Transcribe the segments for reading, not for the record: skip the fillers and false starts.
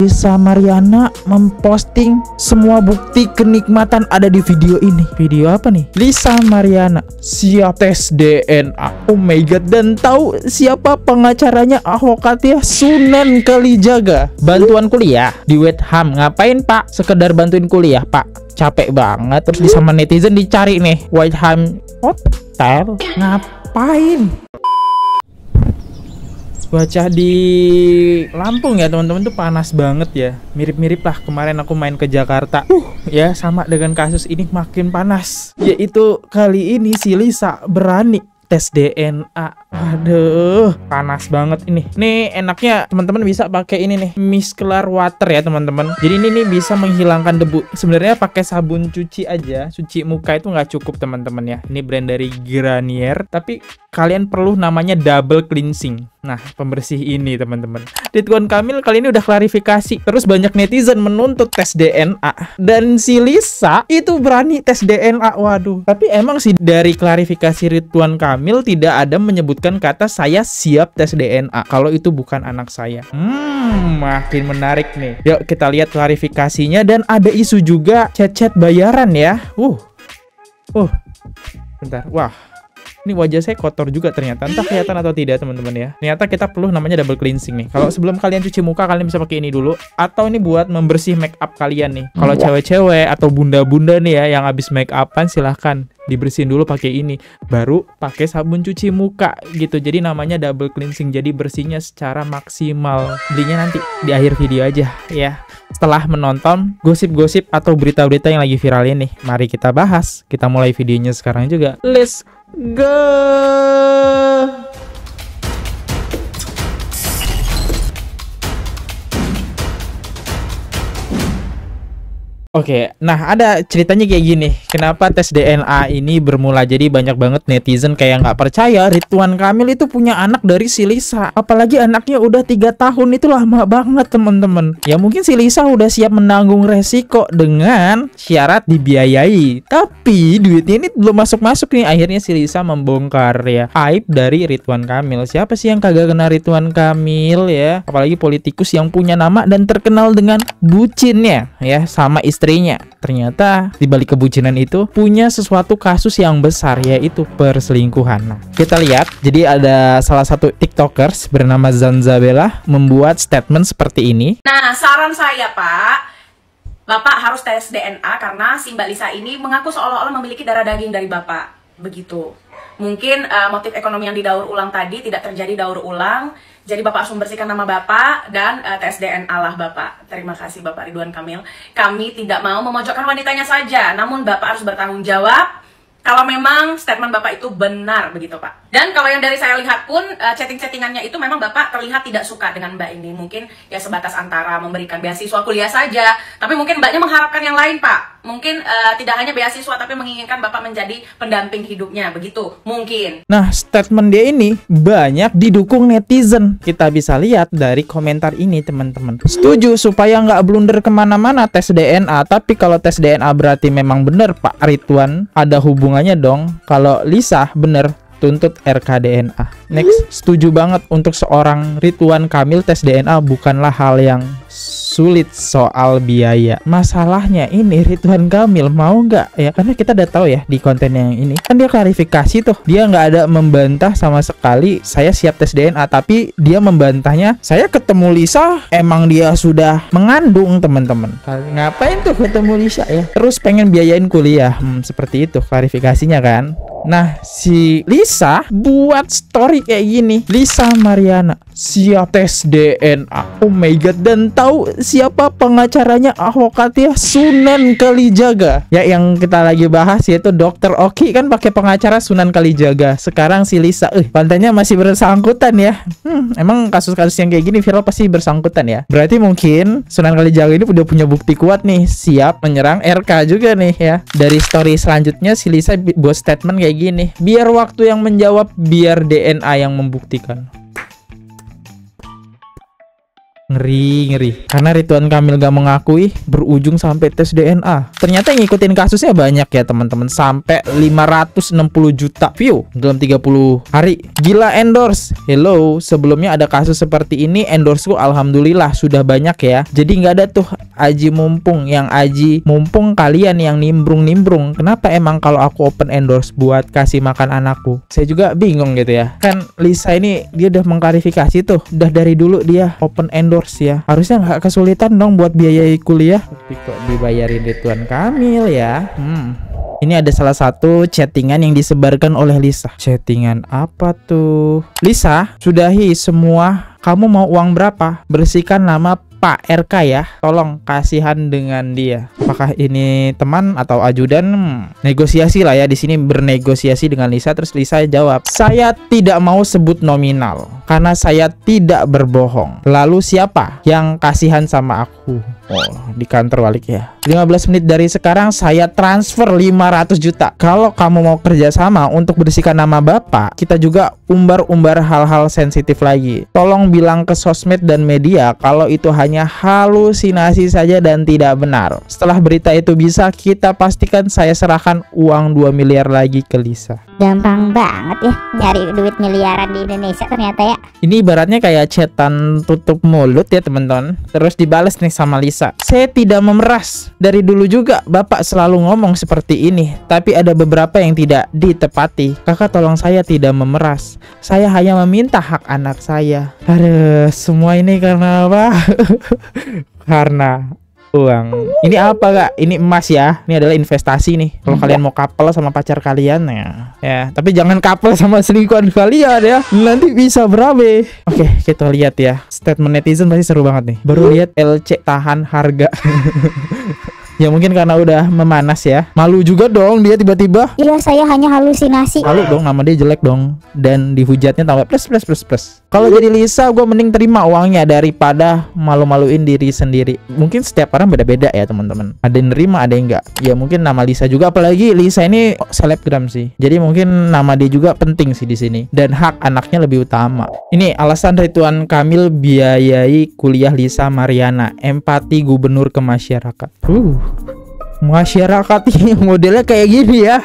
Lisa Mariana memposting semua bukti kenikmatan ada di video ini. Video apa nih? Lisa Mariana siap tes DNA. Oh my god. Dan tahu siapa pengacaranya? Advokatnya Sunan Kalijaga. Bantuan kuliah di Wetham. Ngapain pak? Sekedar bantuin kuliah pak. Capek banget. Terus sama netizen dicari nih Wetham Hotel. Ngapain? Cuaca di Lampung ya teman-teman tuh panas banget ya. Mirip-mirip lah kemarin aku main ke Jakarta. Ya sama dengan kasus ini makin panas. Yaitu kali ini si Lisa berani tes DNA. Aduh, panas banget ini. Nih enaknya teman-teman bisa pakai ini nih, micellar water ya teman-teman. Jadi ini nih bisa menghilangkan debu. Sebenarnya pakai sabun cuci aja, cuci muka itu nggak cukup teman-teman ya. Ini brand dari Garnier, tapi kalian perlu namanya double cleansing. Nah, pembersih ini teman-teman. Ridwan Kamil kali ini udah klarifikasi. Terus banyak netizen menuntut tes DNA. Dan si Lisa itu berani tes DNA. Waduh. Tapi emang sih dari klarifikasi Ridwan Kamil tidak ada menyebutkan kata saya siap tes DNA kalau itu bukan anak saya. Makin menarik nih. Yuk kita lihat klarifikasinya. Dan ada isu juga chat-chat bayaran ya. Bentar. Wah. Ini wajah saya kotor juga ternyata. Entah kelihatan atau tidak teman-teman ya. Ternyata kita perlu namanya double cleansing nih. Kalau sebelum kalian cuci muka kalian bisa pakai ini dulu. Atau ini buat membersih make up kalian nih. Kalau cewek-cewek atau bunda-bunda nih ya yang habis make upan silahkan dibersihin dulu pakai ini. Baru pakai sabun cuci muka gitu. Jadi namanya double cleansing. Jadi bersihnya secara maksimal. Belinya nanti di akhir video aja ya. Setelah menonton gosip-gosip atau berita-berita yang lagi viral ini, mari kita bahas. Kita mulai videonya sekarang juga. Let's go. Oke, nah ada ceritanya kayak gini. Kenapa tes DNA ini bermula? Jadi banyak banget netizen kayak nggak percaya Ridwan Kamil itu punya anak dari si Lisa. Apalagi anaknya udah 3 tahun, itu lama banget teman-teman. Ya mungkin si Lisa udah siap menanggung resiko dengan syarat dibiayai. Tapi duitnya ini belum masuk-masuk nih. Akhirnya si Lisa membongkar ya aib dari Ridwan Kamil. Siapa sih yang kagak kenal Ridwan Kamil ya? Apalagi politikus yang punya nama dan terkenal dengan bucinnya ya sama istrinya. Ternyata di balik kebucinan itu punya sesuatu kasus yang besar, yaitu perselingkuhan. Nah, kita lihat. Jadi ada salah satu tiktokers bernama Zanzabella membuat statement seperti ini. Nah, saran saya Pak, Bapak harus tes DNA karena si Mbak Lisa ini mengaku seolah-olah memiliki darah daging dari Bapak. Begitu. Mungkin motif ekonomi yang didaur ulang tadi tidak terjadi daur ulang. Jadi Bapak harus membersihkan nama Bapak dan tes DNA lah Bapak. Terima kasih Bapak Ridwan Kamil. Kami tidak mau memojokkan wanitanya saja, namun Bapak harus bertanggung jawab kalau memang statement Bapak itu benar begitu Pak. Dan kalau yang dari saya lihat pun chatting-chattingannya itu memang Bapak terlihat tidak suka dengan Mbak ini. Mungkin ya sebatas antara memberikan beasiswa kuliah saja. Tapi mungkin Mbaknya mengharapkan yang lain Pak. Mungkin tidak hanya beasiswa tapi menginginkan Bapak menjadi pendamping hidupnya. Begitu mungkin. Nah statement dia ini banyak didukung netizen. Kita bisa lihat dari komentar ini teman-teman. Setuju supaya nggak blunder kemana-mana tes DNA. Tapi kalau tes DNA berarti memang benar Pak Ridwan. Ada hubungannya dong. Kalau Lisa bener tuntut RKDNA. Next, setuju banget untuk seorang Ridwan Kamil tes DNA bukanlah hal yang sulit soal biaya. Masalahnya ini Ridwan Kamil mau nggak ya? Karena kita udah tahu ya di konten yang ini kan dia klarifikasi tuh, dia nggak ada membantah sama sekali saya siap tes DNA, tapi dia membantahnya saya ketemu Lisa emang dia sudah mengandung teman-teman. Ngapain tuh ketemu Lisa ya? Terus pengen biayain kuliah, seperti itu klarifikasinya kan. Nah si Lisa buat story kayak gini, Lisa Mariana siap tes DNA. Oh my god. Dan tahu siapa pengacaranya? Advokatnya Sunan Kalijaga ya, yang kita lagi bahas yaitu Dr. Oki kan pakai pengacara Sunan Kalijaga. Sekarang si Lisa pantainya masih bersangkutan ya. Emang kasus-kasus yang kayak gini viral pasti bersangkutan ya. Berarti mungkin Sunan Kalijaga ini udah punya bukti kuat nih, siap menyerang RK juga nih ya. Dari story selanjutnya si Lisa buat statement kayak gini, biar waktu yang menjawab, biar DNA yang membuktikan. Ngeri ngeri. Karena Ridwan Kamil gak mengakui, berujung sampai tes DNA. Ternyata yang ngikutin kasusnya banyak ya teman-teman, sampai 560 juta view dalam 30 hari. Gila endorse. Hello, sebelumnya ada kasus seperti ini, endorseku alhamdulillah sudah banyak ya. Jadi nggak ada tuh aji mumpung, yang aji mumpung kalian yang nimbrung-nimbrung. Kenapa emang kalau aku open endorse buat kasih makan anakku? Saya juga bingung gitu ya. Kan Lisa ini dia udah mengklarifikasi tuh, udah dari dulu dia open endorse ya. Harusnya nggak kesulitan dong buat biayai kuliah. Tapi kok dibayarin Ridwan Kamil ya? Ini ada salah satu chattingan yang disebarkan oleh Lisa. Chattingan apa tuh? Lisa, sudahi semua. Kamu mau uang berapa? Bersihkan nama Pak RK ya. Tolong kasihan dengan dia. Apakah ini teman atau ajudan? Negosiasi lah ya. Di sini bernegosiasi dengan Lisa. Terus Lisa jawab, saya tidak mau sebut nominal karena saya tidak berbohong. Lalu siapa yang kasihan sama aku? Oh, di kantor balik ya. 15 menit dari sekarang saya transfer 500 juta. Kalau kamu mau kerjasama untuk bersihkan nama Bapak, kita juga umbar-umbar hal-hal sensitif lagi. Tolong bilang ke sosmed dan media kalau itu hanya halusinasi saja dan tidak benar. Setelah berita itu bisa, kita pastikan saya serahkan uang 2 miliar lagi ke Lisa. Gampang banget ya nyari duit miliaran di Indonesia ternyata ya. Ini ibaratnya kayak chatan tutup mulut ya teman-teman. Terus dibalas nih sama Lisa. Saya tidak memeras. Dari dulu juga Bapak selalu ngomong seperti ini. Tapi ada beberapa yang tidak ditepati. Kakak tolong saya tidak memeras. Saya hanya meminta hak anak saya. Aduh, semua ini karena apa? Karena uang. Ini apa kak? Ini emas ya. Ini adalah investasi nih. Kalau kalian mau couple sama pacar kalian ya. Tapi jangan couple sama selingkuhan kalian ya. Nanti bisa berabe. Oke, kita lihat ya. Statement netizen pasti seru banget nih. Baru lihat LC tahan harga. Ya mungkin karena udah memanas ya. Malu juga dong dia tiba-tiba. Iya, saya hanya halusinasi. Malu dong, nama dia jelek dong. Dan dihujatnya tambah plus. Kalau jadi Lisa, gue mending terima uangnya daripada malu-maluin diri sendiri. Mungkin setiap orang beda-beda ya teman-teman. Ada yang nerima, ada yang enggak. Ya mungkin nama Lisa juga, apalagi Lisa ini selebgram sih. Jadi mungkin nama dia juga penting sih di sini. Dan hak anaknya lebih utama. Ini alasan Ridwan Kamil biayai kuliah Lisa Mariana. Empati gubernur ke masyarakat. Masyarakat ini modelnya kayak gini ya.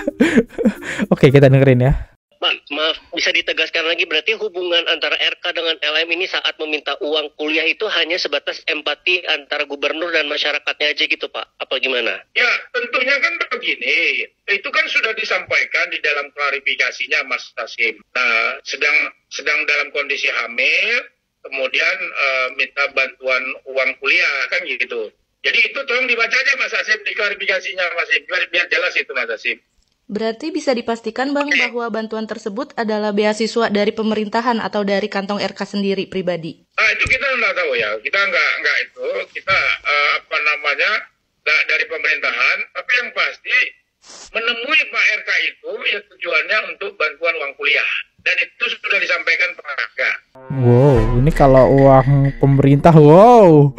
Oke, kita dengerin ya. Maaf, bisa ditegaskan lagi, berarti hubungan antara RK dengan LM ini saat meminta uang kuliah itu hanya sebatas empati antara gubernur dan masyarakatnya aja gitu Pak? Apa gimana? Ya, tentunya kan begini. Itu kan sudah disampaikan di dalam klarifikasinya Mas Tasim. Nah, sedang dalam kondisi hamil, kemudian minta bantuan uang kuliah kan gitu. Jadi itu tolong dibaca aja Mas Hasim di klarifikasinya Mas Hasim, biar jelas itu Mas Hasim. Berarti bisa dipastikan Bang bahwa bantuan tersebut adalah beasiswa dari pemerintahan atau dari kantong RK sendiri pribadi? Nah itu kita nggak tahu ya, kita nggak itu, kita nggak dari pemerintahan, tapi yang pasti menemui Pak RK itu ya tujuannya untuk bantuan uang kuliah. Dan itu sudah disampaikan Pak RK. Wow, ini kalau uang pemerintah, wow,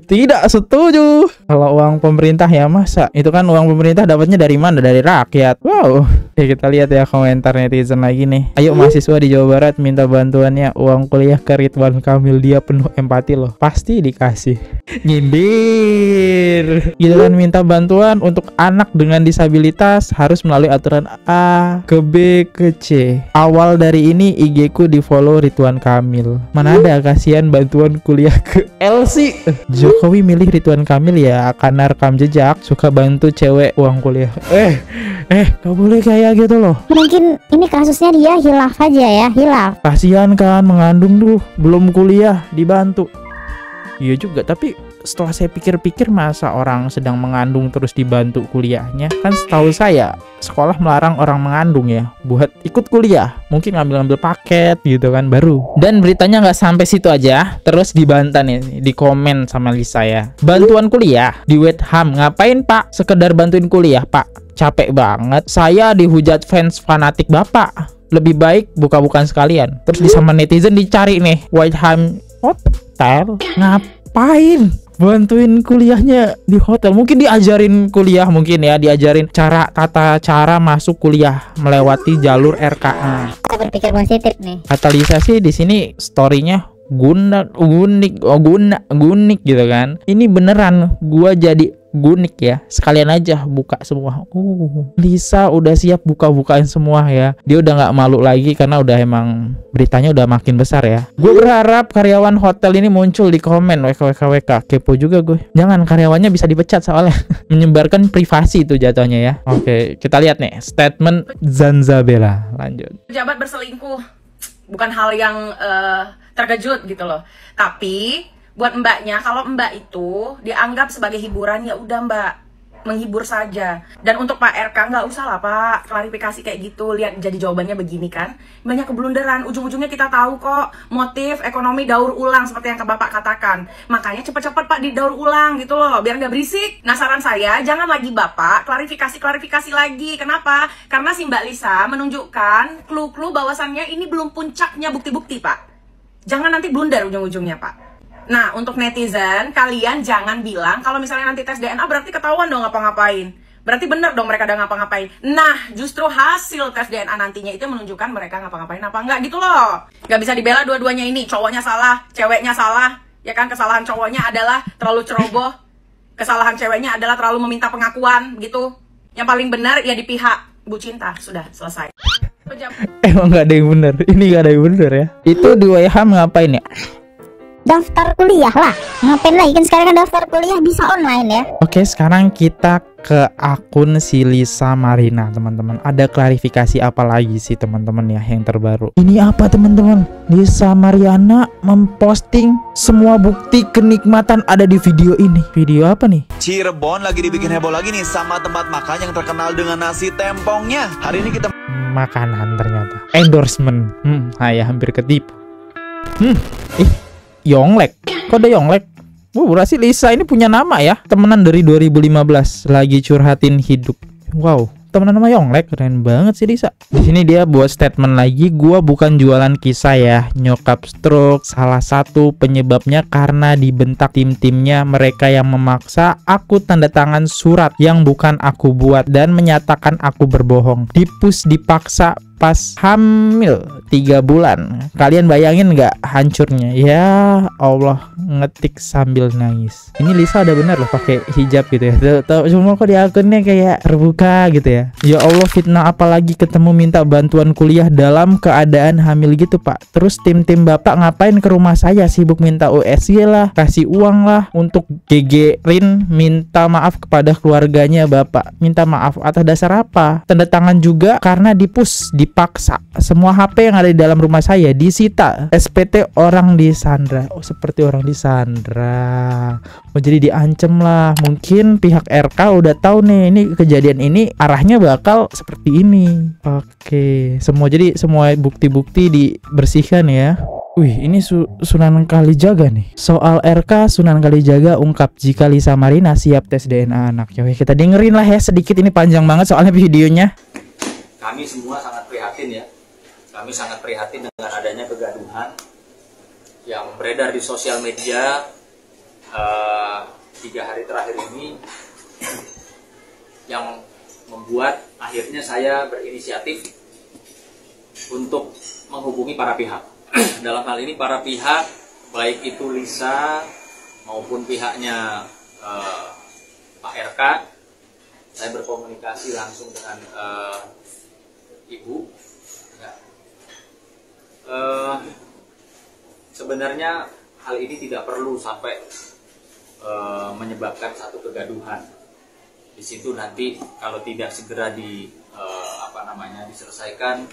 tidak setuju. Kalau uang pemerintah ya masa? Itu kan uang pemerintah dapatnya dari mana? Dari rakyat. Wow. Oke, kita lihat ya komentar netizen lagi nih. Ayo mahasiswa di Jawa Barat minta bantuannya uang kuliah ke Ridwan Kamil, dia penuh empati loh. Pasti dikasih. Nyindir. Giliran minta bantuan untuk anak dengan disabilitas harus melalui aturan A ke B ke C. Awal dari ini IG ku di follow Ridwan Kamil. Mana ada kasihan bantuan kuliah ke LC. Jokowi milih Ridwan Kamil ya karena rekam jejak suka bantu cewek uang kuliah. Gak boleh kayak gitu loh. Mungkin ini kasusnya dia hilaf aja ya, hilaf. Kasihan kan mengandung tuh, belum kuliah dibantu. Iya juga, tapi setelah saya pikir-pikir masa orang sedang mengandung terus dibantu kuliahnya? Kan setahu saya sekolah melarang orang mengandung ya buat ikut kuliah, mungkin ngambil paket gitu kan baru. Dan beritanya nggak sampai situ aja, terus dibantah nih di komen sama Lisa ya. Bantuan kuliah di Wetham, ngapain Pak? Sekedar bantuin kuliah Pak, capek banget. Saya dihujat fans fanatik Bapak, lebih baik buka-bukaan sekalian. Terus di sama netizen dicari nih Wetham Hotel, ngapain bantuin kuliahnya di hotel? Mungkin diajarin kuliah, mungkin ya diajarin tata cara masuk kuliah melewati jalur RKA. Kita berpikir positif nih. Kata Lisa sih di sini storynya gunik gitu kan. Ini beneran gua jadi gunik ya. Sekalian aja buka semua. Lisa udah siap buka-bukain semua ya. Dia udah nggak malu lagi karena udah emang beritanya udah makin besar ya. Gue berharap karyawan hotel ini muncul di komen WKWK. Kepo juga gue. Jangan karyawannya bisa dipecat soalnya menyebarkan privasi itu jatuhnya ya. Oke, kita lihat nih statement Zanzabela. Lanjut. Pejabat berselingkuh bukan hal yang terkejut gitu loh. Tapi buat mbaknya, kalau mbak itu dianggap sebagai hiburan, ya udah mbak, menghibur saja. Dan untuk Pak RK nggak usah lah Pak klarifikasi kayak gitu. Lihat jadi jawabannya begini kan, banyak keblunderan. Ujung-ujungnya kita tahu kok motif ekonomi daur ulang seperti yang Bapak katakan. Makanya cepet-cepet Pak didaur ulang gitu loh, biar nggak berisik. Nah saran saya, jangan lagi Bapak klarifikasi lagi. Kenapa? Karena si Mbak Lisa menunjukkan clue-clue bahwasannya ini belum puncaknya bukti-bukti Pak. Jangan nanti blunder ujung-ujungnya Pak. Nah, untuk netizen, kalian jangan bilang kalau misalnya nanti tes DNA berarti ketahuan dong ngapa-ngapain. Berarti bener dong mereka udah ngapa-ngapain. Nah, justru hasil tes DNA nantinya itu menunjukkan mereka ngapa-ngapain apa enggak gitu loh. Gak bisa dibela dua-duanya ini. Cowoknya salah, ceweknya salah. Ya kan, kesalahan cowoknya adalah terlalu ceroboh. Kesalahan ceweknya adalah terlalu meminta pengakuan gitu. Yang paling benar ya di pihak Bu Cinta. Sudah, selesai. Emang gak ada yang bener. Ini gak ada yang bener ya. Itu di WH ngapain ya? Daftar kuliah lah. Ngapain lagi, kan sekarang kan daftar kuliah bisa online ya. Oke, sekarang kita ke akun si Lisa Marina, teman-teman. Ada klarifikasi apa lagi sih teman-teman ya yang terbaru? Ini apa teman-teman? Lisa Mariana memposting semua bukti kenikmatan ada di video ini. Video apa nih? Cirebon lagi dibikin heboh lagi nih sama tempat makan yang terkenal dengan nasi tempongnya. Hari ini kita Makanan ternyata. Endorsement. Ya hampir ketipu. Yonglek. Kok ada Yonglek? Berarti Lisa ini punya nama ya. Temenan dari 2015, lagi curhatin hidup. Wow, temenan nama Yonglek, keren banget sih Lisa. Di sini dia buat statement lagi, gua bukan jualan kisah ya. Nyokap stroke, salah satu penyebabnya karena dibentak tim-timnya, mereka yang memaksa aku tanda tangan surat yang bukan aku buat dan menyatakan aku berbohong. Dipaksa pas hamil 3 bulan. Kalian bayangin nggak hancurnya? Ya Allah, ngetik sambil nangis. Ini Lisa ada benar loh pakai hijab gitu ya. Cuma kok di akunnya kayak terbuka gitu ya. Ya Allah, fitnah apalagi ketemu minta bantuan kuliah dalam keadaan hamil gitu Pak. Terus tim-tim Bapak ngapain ke rumah saya, sibuk minta USG lah, kasih uang lah untuk gegerin, minta maaf kepada keluarganya Bapak. Minta maaf atas dasar apa? Tanda tangan juga karena dipaksa. Semua HP yang ada di dalam rumah saya disita. SPT orang disandra. Oh, seperti orang disandra. Oh, jadi diancem lah. Mungkin pihak RK udah tahu nih, ini kejadian ini arahnya bakal seperti ini. Oke, semua bukti-bukti dibersihkan ya. Wih, ini Sunan Kalijaga nih. Soal RK, Sunan Kalijaga ungkap jika Lisa Marina siap tes DNA anaknya. Wih, kita dengerin lah ya sedikit, ini panjang banget soalnya videonya. Kami semua sangat prihatin ya. Kami sangat prihatin dengan adanya kegaduhan yang beredar di sosial media 3 hari terakhir ini, yang membuat akhirnya saya berinisiatif untuk menghubungi para pihak. Dalam hal ini para pihak, baik itu Lisa maupun pihaknya Pak RK, saya berkomunikasi langsung dengan Ibu. Ya. Sebenarnya hal ini tidak perlu sampai menyebabkan satu kegaduhan. Di situ nanti kalau tidak segera diselesaikan,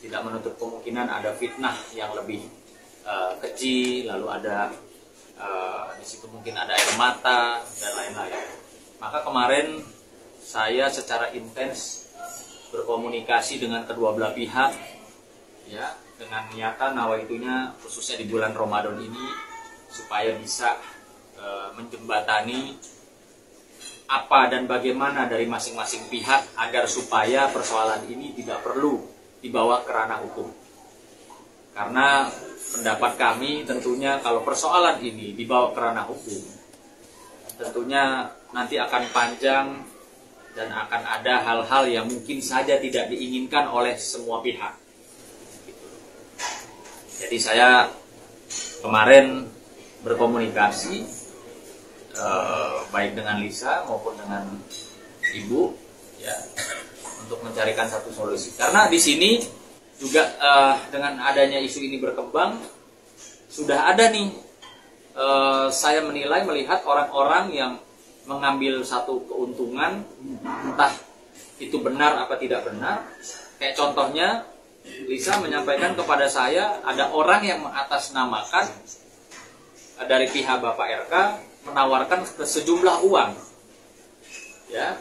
tidak menutup kemungkinan ada fitnah yang lebih keji, lalu ada di situ mungkin ada air mata dan lain-lain. Maka kemarin saya secara intens berkomunikasi dengan kedua belah pihak, ya, dengan niatan nawaitunya khususnya di bulan Ramadan ini supaya bisa menjembatani apa dan bagaimana dari masing-masing pihak agar supaya persoalan ini tidak perlu dibawa ke ranah hukum. Karena pendapat kami tentunya kalau persoalan ini dibawa ke ranah hukum, tentunya nanti akan panjang dan akan ada hal-hal yang mungkin saja tidak diinginkan oleh semua pihak. Jadi saya kemarin berkomunikasi baik dengan Lisa maupun dengan Ibu ya untuk mencarikan satu solusi. Karena di sini juga dengan adanya isu ini berkembang sudah ada nih saya menilai melihat orang-orang yang mengambil satu keuntungan, entah itu benar apa tidak benar. Kayak contohnya Lisa menyampaikan kepada saya ada orang yang mengatasnamakan dari pihak Bapak RK menawarkan sejumlah uang, ya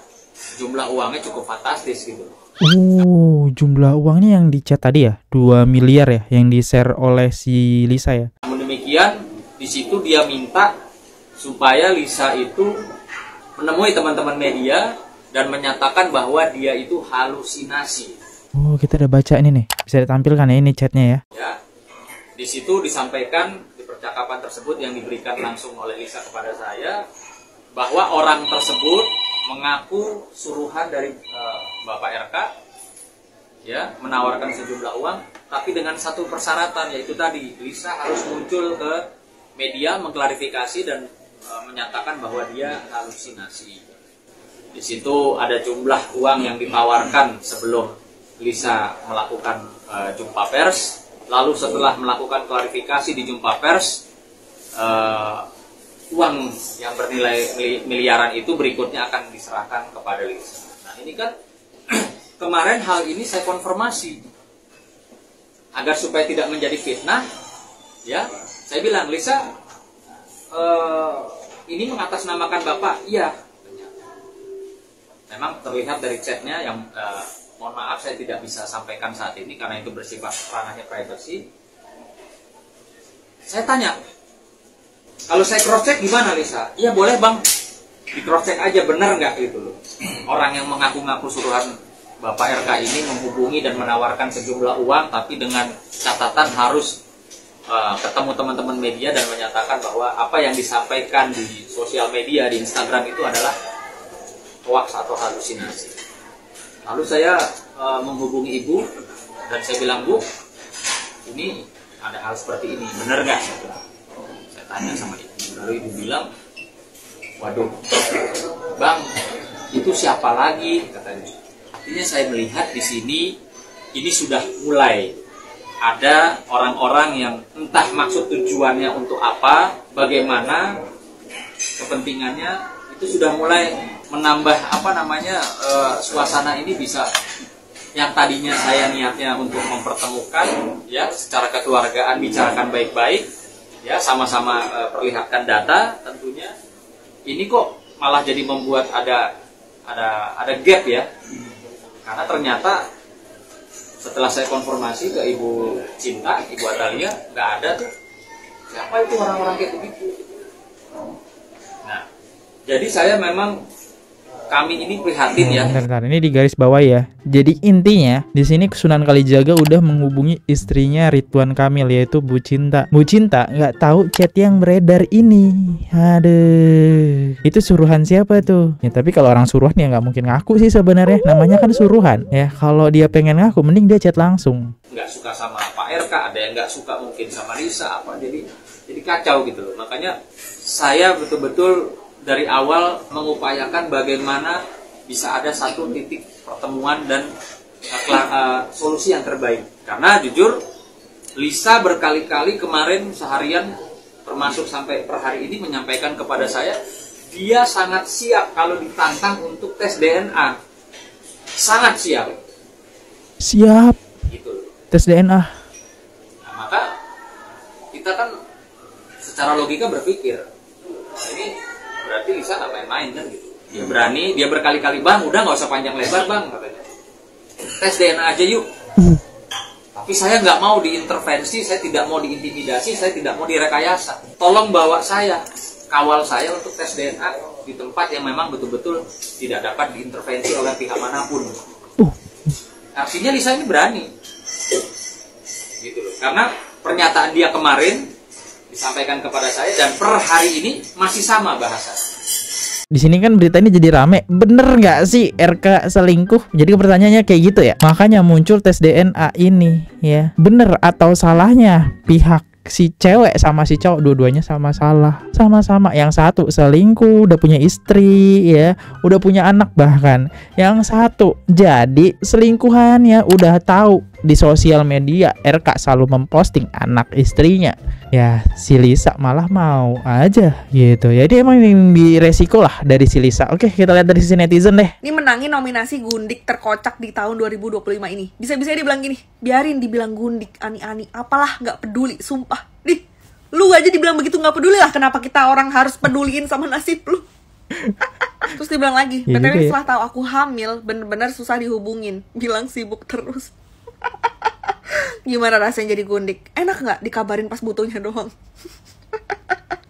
jumlah uangnya cukup fantastis gitu. Oh, jumlah uangnya yang di chat tadi ya, 2 miliar ya, yang di-share oleh si Lisa ya. Namun demikian, di situ dia minta supaya Lisa itu menemui teman-teman media dan menyatakan bahwa dia itu halusinasi. Oh, kita udah baca ini nih. Bisa ditampilkan ya ini chatnya ya. Ya, di situ disampaikan di percakapan tersebut yang diberikan langsung oleh Lisa kepada saya bahwa orang tersebut mengaku suruhan dari Bapak RK, ya menawarkan sejumlah uang, tapi dengan satu persyaratan yaitu tadi Lisa harus muncul ke media mengklarifikasi dan menyatakan bahwa dia halusinasi. Di situ ada jumlah uang yang ditawarkan sebelum Lisa melakukan jumpa pers, lalu setelah melakukan klarifikasi di jumpa pers, uang yang bernilai miliaran itu berikutnya akan diserahkan kepada Lisa. Nah ini kan kemarin hal ini saya konfirmasi agar supaya tidak menjadi fitnah, ya saya bilang Lisa ini mengatasnamakan Bapak, iya. Memang terlihat dari chatnya yang mohon maaf saya tidak bisa sampaikan saat ini karena itu bersifat ranahnya privacy. Saya tanya, kalau saya cross check gimana Lisa? Iya boleh bang, di cross check aja benar nggak gitu loh. Orang yang mengaku-ngaku suruhan Bapak RK ini menghubungi dan menawarkan sejumlah uang, tapi dengan catatan harus ketemu teman-teman media dan menyatakan bahwa apa yang disampaikan di sosial media di Instagram itu adalah hoax atau halusinasi. Lalu saya menghubungi ibu dan saya bilang, Bu, ini ada hal seperti ini, benar nggak? Saya tanya sama ibu. Lalu ibu bilang, waduh, bang, itu siapa lagi? Katanya. Artinya saya melihat di sini ini sudah mulai ada orang-orang yang entah maksud tujuannya untuk apa, bagaimana kepentingannya, itu sudah mulai menambah suasana ini bisa yang tadinya saya niatnya untuk mempertemukan ya secara kekeluargaan, bicarakan baik-baik ya, sama-sama perlihatkan data tentunya, ini kok malah jadi membuat ada gap ya, karena ternyata setelah saya konfirmasi ke Ibu Cinta, Ibu Atalia, nggak ada tuh siapa itu orang-orang kayak begitu. Nah, jadi saya memang kami ini prihatin ya. Bentar, ini di garis bawah ya. Jadi intinya di sini Sunan Kalijaga udah menghubungi istrinya Ridwan Kamil yaitu Bu Cinta. Bu Cinta nggak tahu chat yang beredar ini. Aduh, itu suruhan siapa tuh? Ya tapi kalau orang suruhan ya nggak mungkin ngaku sih sebenarnya. Namanya kan suruhan. Ya kalau dia pengen ngaku, mending dia chat langsung. Nggak suka sama Pak RK, ada yang nggak suka mungkin sama Lisa apa. Jadi kacau gitu loh. Makanya saya betul-betul dari awal mengupayakan bagaimana bisa ada satu titik pertemuan dan solusi yang terbaik. Karena jujur, Lisa berkali-kali kemarin seharian, termasuk sampai per hari ini menyampaikan kepada saya, dia sangat siap kalau ditantang untuk tes DNA. Sangat siap. Siap. Gitu. Tes DNA. Nah, maka kita kan secara logika berpikir, ini berarti Lisa nggak main-main kan gitu. Dia berani, dia berkali-kali, bang udah nggak usah panjang lebar bang katanya, tes DNA aja yuk. Tapi saya nggak mau diintervensi, saya tidak mau diintimidasi, saya tidak mau direkayasa. Tolong bawa saya, kawal saya untuk tes DNA di tempat yang memang betul-betul tidak dapat diintervensi oleh pihak manapun. Artinya Lisa ini berani gitu loh. Karena pernyataan dia kemarin disampaikan kepada saya dan per hari ini masih sama bahasa. Di sini kan berita ini jadi rame. Bener nggak sih RK selingkuh? Jadi pertanyaannya kayak gitu ya. Makanya muncul tes DNA ini ya. Bener atau salahnya pihak si cewek sama si cowok dua-duanya sama salah, sama-sama. Yang satu selingkuh, udah punya istri ya, udah punya anak, bahkan yang satu jadi selingkuhannya udah tahu di sosial media. RK selalu memposting anak istrinya, ya si Lisa malah mau aja gitu. Jadi emang ini resiko lah dari si Lisa. Oke, kita lihat dari sisi netizen deh. Ini menangin nominasi Gundik terkocak di tahun 2025 ini. Bisa-bisa dia bilang gini, biarin dibilang Gundik, ani-ani, apalah, nggak peduli, sumpah. Nih, lu aja dibilang begitu nggak peduli lah, kenapa kita orang harus peduliin sama nasib lu? Terus dia bilang lagi, Ya, BTW gitu ya. setelah tahu aku hamil, bener-bener susah dihubungin, bilang sibuk terus. Gimana rasanya jadi Gundik? Enak nggak dikabarin pas butuhnya doang?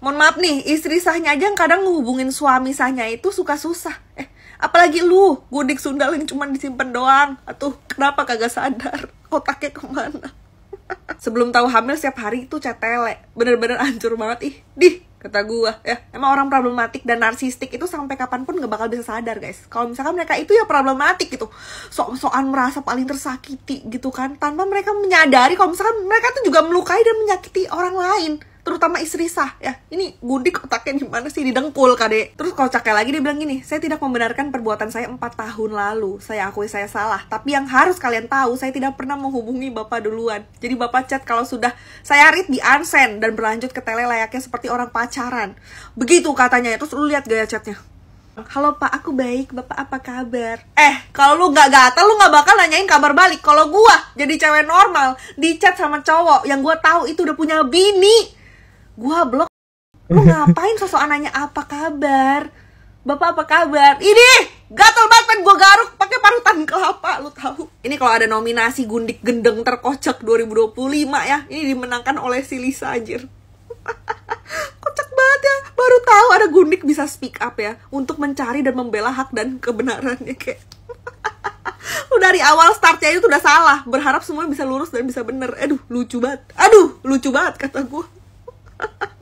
Mohon maaf nih, istri sahnya aja yang kadang ngehubungin suami sahnya itu suka susah. Apalagi lu, Gundik Sundal yang cuma disimpan doang. Atuh, kenapa kagak sadar? Otaknya kemana? Sebelum tahu hamil setiap hari itu chat tele. Bener-bener hancur banget. Kata gua ya, emang orang problematik dan narsistik itu sampai kapanpun gak bakal bisa sadar guys. Kalau misalkan mereka itu ya problematik gitu, sok-sokan merasa paling tersakiti gitu kan, tanpa mereka menyadari kalau misalkan mereka tuh juga melukai dan menyakiti orang lain, terutama istri sah ya. Ini Gundik otaknya gimana sih, didengkul kade. Terus kocaknya lagi dia bilang gini, saya tidak membenarkan perbuatan saya 4 tahun lalu, saya akui saya salah, tapi yang harus kalian tahu, saya tidak pernah menghubungi bapak duluan. Jadi bapak chat kalau sudah saya read di unsend dan berlanjut ke tele layaknya seperti orang pacaran, begitu katanya. Terus lu lihat gaya chatnya, halo pak, aku baik, bapak apa kabar? Kalau lu gak gatal, lu gak bakal nanyain kabar balik. Kalau gua jadi cewek normal di chat sama cowok yang gua tahu itu udah punya bini, gua blok. Lu ngapain sosokan nanya apa kabar? Bapak apa kabar? Ini gatal banget, gua garuk pakai parutan kelapa, lu tahu. Ini kalau ada nominasi Gundik Gendeng terkocak 2025 ya, ini dimenangkan oleh si Lisa anjir. Kocak banget ya, baru tahu ada Gundik bisa speak up ya untuk mencari dan membela hak dan kebenarannya kayak. Lu dari awal startnya itu udah salah, berharap semua bisa lurus dan bisa bener. Lucu banget kata gue.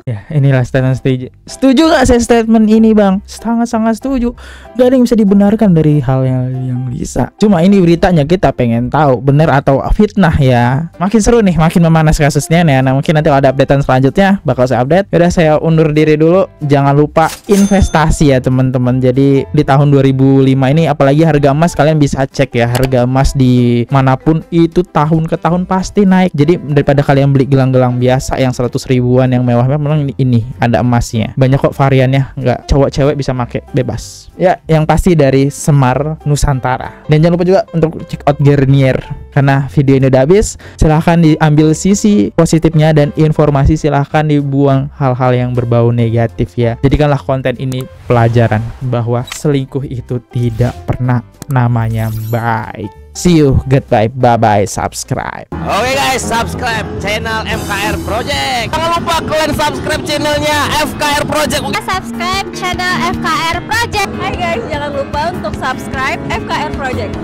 Ya, inilah statement setuju. Setuju gak saya statement ini bang? Sangat-sangat setuju. Gak ada yang bisa dibenarkan dari hal yang Lisa. Cuma ini beritanya kita pengen tahu bener atau fitnah ya. Makin seru nih, makin memanas kasusnya nih. Nah mungkin nanti ada updatean selanjutnya bakal saya update. Yaudah saya undur diri dulu. Jangan lupa investasi ya teman-teman. Jadi di tahun 2005 ini apalagi harga emas, kalian bisa cek ya harga emas di manapun itu tahun ke tahun pasti naik. Jadi daripada kalian beli gelang-gelang biasa yang 100 ribuan yang mewah-mewah, ini ada emasnya. Banyak kok variannya, nggak cowok cewek bisa pakai bebas. Ya, yang pasti dari Semar Nusantara. Dan jangan lupa juga untuk check out Garnier. Karena video ini udah habis, silahkan diambil sisi positifnya dan informasi silahkan dibuang hal-hal yang berbau negatif ya. Jadikanlah konten ini pelajaran bahwa selingkuh itu tidak pernah namanya baik. See you, goodbye, bye-bye, subscribe. Oke guys, subscribe channel FKR Project. Jangan lupa kalian subscribe channelnya FKR Project. Subscribe channel FKR Project. Hai guys, jangan lupa untuk subscribe FKR Project.